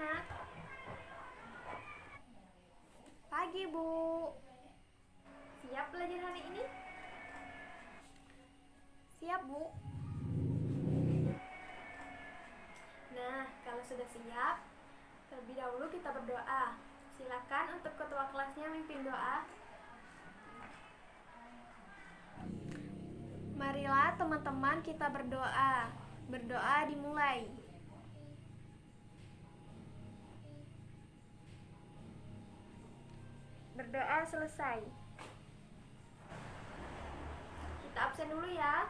anak-anak. Pagi, Bu. Siap belajar hari ini? Siap, Bu. Nah, kalau sudah siap, terlebih dahulu kita berdoa. Silakan untuk ketua kelasnya mimpin doa. Marilah teman-teman kita berdoa. Berdoa dimulai. Berdoa selesai. Kita absen dulu ya.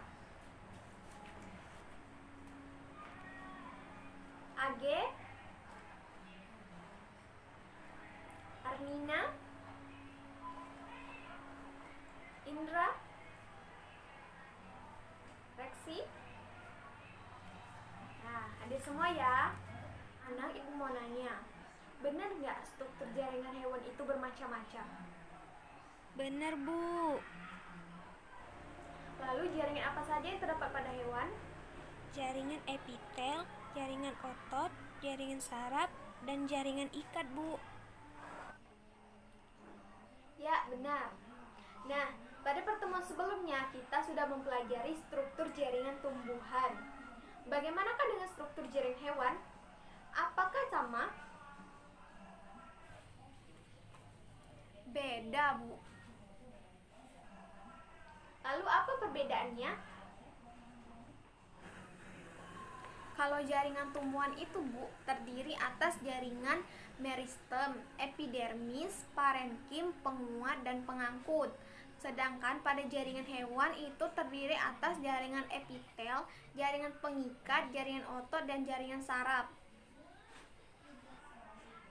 Age, Armina, Indra, Reksi. Nah, hadir semua ya. Anak, ibu mau nanya, benar nggak struktur jaringan hewan itu bermacam-macam? Benar, Bu. Lalu jaringan apa saja yang terdapat pada hewan? Jaringan epitel, jaringan otot, jaringan saraf, dan jaringan ikat, Bu. Ya, benar. Nah, pada pertemuan sebelumnya kita sudah mempelajari struktur jaringan tumbuhan. Bagaimanakah dengan struktur jaringan hewan? Apakah sama? Beda, Bu. Lalu apa perbedaannya? Kalau jaringan tumbuhan itu, Bu, terdiri atas jaringan meristem, epidermis, parenkim, penguat, dan pengangkut. Sedangkan pada jaringan hewan itu terdiri atas jaringan epitel, jaringan pengikat, jaringan otot, dan jaringan saraf.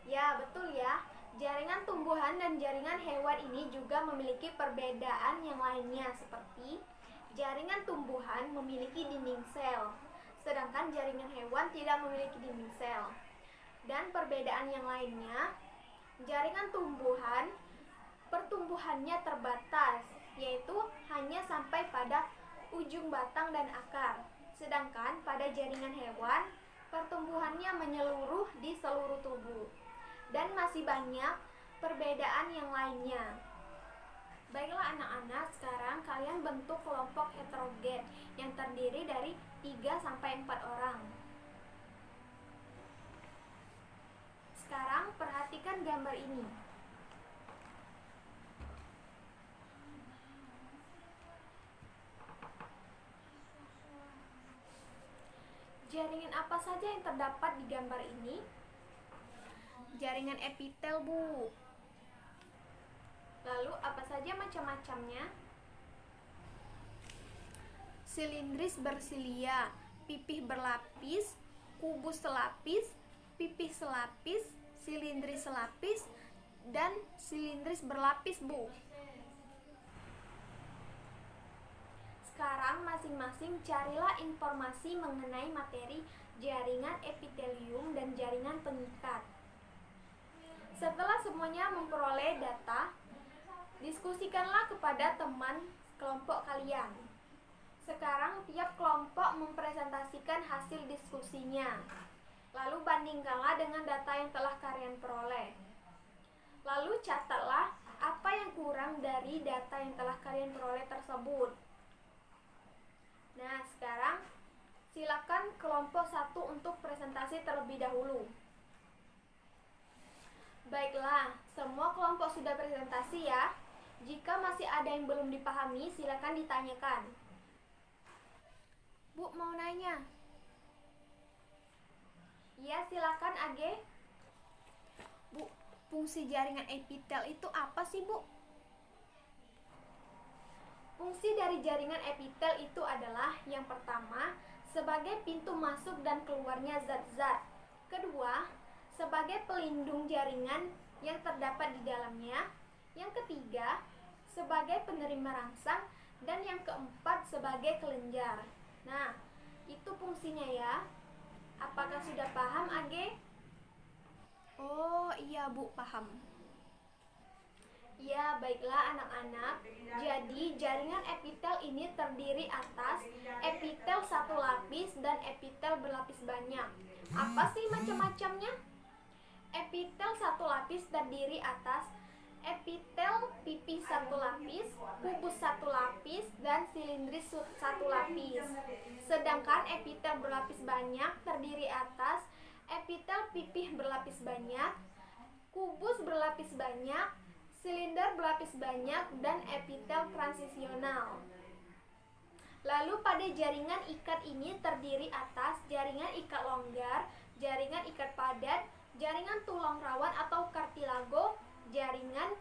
Ya, betul ya. Jaringan tumbuhan dan jaringan hewan ini juga memiliki perbedaan yang lainnya, seperti jaringan tumbuhan memiliki dinding sel, sedangkan jaringan hewan tidak memiliki dinding sel. Dan perbedaan yang lainnya, jaringan tumbuhan pertumbuhannya terbatas, yaitu hanya sampai pada ujung batang dan akar. Sedangkan pada jaringan hewan, pertumbuhannya menyeluruh di seluruh tubuh. Dan masih banyak perbedaan yang lainnya. Baiklah anak-anak, sekarang kalian bentuk kelompok heterogen yang terdiri dari 3-4 orang. Sekarang perhatikan gambar ini. Jaringan apa saja yang terdapat di gambar ini? Jaringan epitel, Bu. Lalu apa saja macam-macamnya? Silindris bersilia, pipih berlapis, kubus selapis, pipih selapis, silindris selapis, dan silindris berlapis, Bu. Sekarang masing-masing carilah informasi mengenai materi jaringan epitelium dan jaringan pengikat. Setelah semuanya memperoleh data, diskusikanlah kepada teman kelompok kalian. Sekarang tiap kelompok mempresentasikan hasil diskusinya. Lalu bandingkanlah dengan data yang telah kalian peroleh. Lalu catatlah apa yang kurang dari data yang telah kalian peroleh tersebut. Nah, sekarang silakan kelompok 1 untuk presentasi terlebih dahulu. Baiklah, semua kelompok sudah presentasi ya. Jika masih ada yang belum dipahami, silakan ditanyakan. Bu, mau nanya. Ya, silakan Age. Bu, fungsi jaringan epitel itu apa sih, Bu? Fungsi dari jaringan epitel itu adalah yang pertama, sebagai pintu masuk dan keluarnya zat-zat. Kedua, sebagai pelindung jaringan yang terdapat di dalamnya. Yang ketiga, sebagai penerima rangsang. Dan yang keempat, sebagai kelenjar. Nah, itu fungsinya ya. Apakah sudah paham, Age? Oh iya, Bu, paham. Ya, baiklah anak-anak. Jadi, jaringan epitel ini terdiri atas epitel satu lapis dan epitel berlapis banyak. Apa sih macam-macamnya? Epitel satu lapis terdiri atas epitel pipi satu lapis, kubus satu lapis, dan silindris satu lapis. Sedangkan epitel berlapis banyak terdiri atas epitel pipih berlapis banyak, kubus berlapis banyak, silinder berlapis banyak, dan epitel transisional. Lalu pada jaringan ikat ini terdiri atas jaringan ikat longgar, jaringan ikat padat, jaringan tulang rawan atau kartilago, jaringan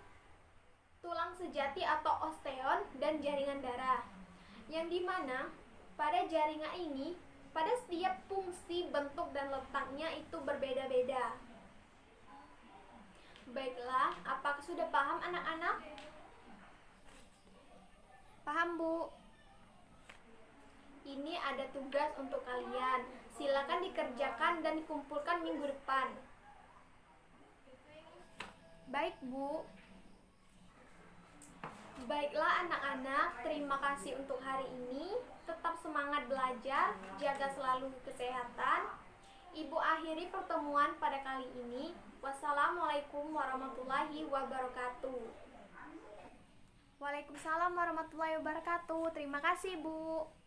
tulang sejati atau osteon, dan jaringan darah. Yang dimana pada jaringan ini, pada setiap fungsi, bentuk, dan letaknya itu berbeda-beda. Baiklah, apakah sudah paham anak-anak? Paham, Bu? Ini ada tugas untuk kalian. Silakan dikerjakan dan dikumpulkan minggu depan. Baik, Bu. Baiklah anak-anak, terima kasih untuk hari ini. Tetap semangat belajar, jaga selalu kesehatan. Ibu akhiri pertemuan pada kali ini. Wassalamualaikum warahmatullahi wabarakatuh. Waalaikumsalam warahmatullahi wabarakatuh. Terima kasih, Bu.